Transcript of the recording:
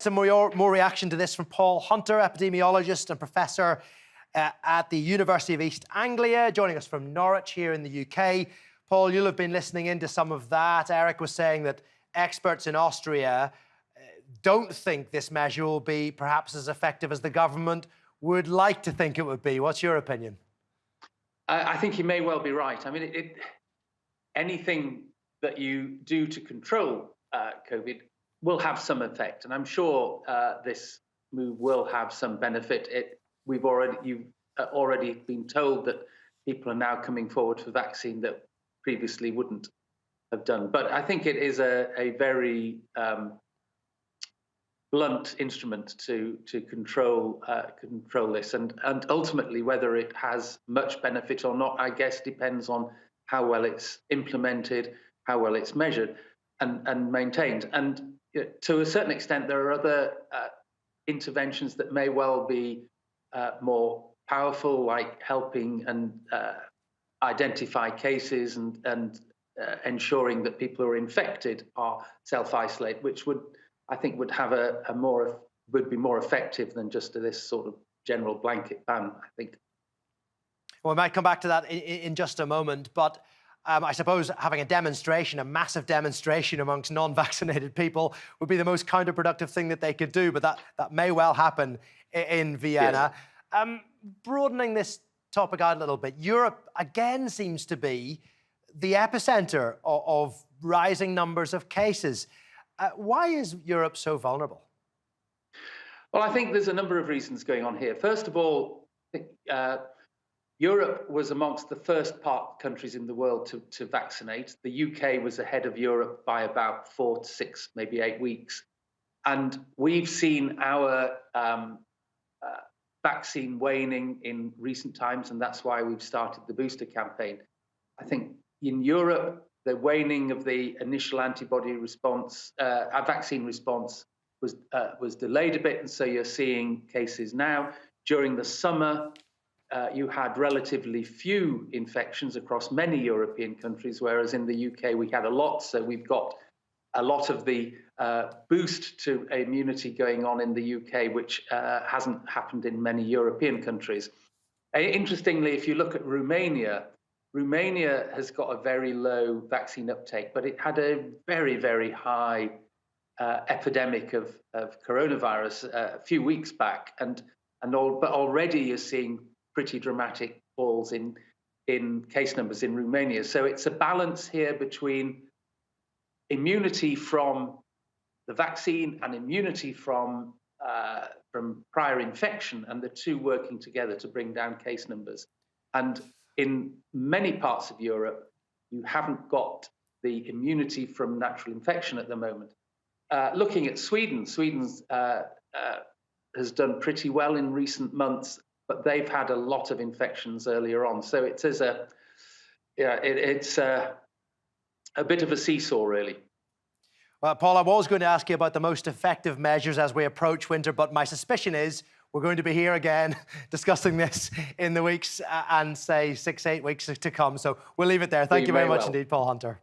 some more reaction to this from Paul Hunter, epidemiologist and professor at the University of East Anglia, joining us from Norwich here in the UK. Paul, you'll have been listening into some of that. Eric was saying that experts in Austria don't think this measure will be perhaps as effective as the government would like to think it would be. What's your opinion? I think he may well be right. I mean, anything that you do to control COVID will have some effect, and I'm sure this move will have some benefit. You've already been told that people are now coming forward for vaccine that previously wouldn't have done. But I think it is a very blunt instrument to control this, and ultimately whether it has much benefit or not, I guess, depends on how well it's implemented, how well it's measured and maintained. And to a certain extent, there are other interventions that may well be more powerful, like helping and identify cases and ensuring that people who are infected are self-isolate, which I think would have would be more effective than just this sort of general blanket ban, I think. Well, we might come back to that in just a moment, but I suppose having a massive demonstration amongst non-vaccinated people would be the most counterproductive thing that they could do, but that may well happen in Vienna. Yes. Broadening this topic out a little bit, Europe again seems to be the epicenter of rising numbers of cases. Why is Europe so vulnerable? Well, I think there's a number of reasons going on here. First of all, Europe was amongst the first countries in the world to vaccinate. The UK was ahead of Europe by about 4 to 6, maybe 8 weeks. And we've seen our vaccine waning in recent times, and that's why we've started the booster campaign. I think in Europe, the waning of the initial antibody response, vaccine response, was delayed a bit, and so you're seeing cases now. During the summer, you had relatively few infections across many European countries, whereas in the UK we had a lot. So we've got a lot of the boost to immunity going on in the UK, which hasn't happened in many European countries. Interestingly, if you look at Romania has got a very low vaccine uptake, but it had a very, very high epidemic of coronavirus a few weeks back, but already you're seeing pretty dramatic falls in case numbers in Romania. So it's a balance here between immunity from the vaccine and immunity from prior infection, and the two working together to bring down case numbers. And in many parts of Europe, you haven't got the immunity from natural infection at the moment. Looking at Sweden, Sweden's has done pretty well in recent months, but they've had a lot of infections earlier on. So it's a bit of a seesaw, really. Well, Paul, I was going to ask you about the most effective measures as we approach winter, but my suspicion is we're going to be here again discussing this in the weeks and say 6, 8 weeks to come. So we'll leave it there. Thank you very much indeed, Paul Hunter.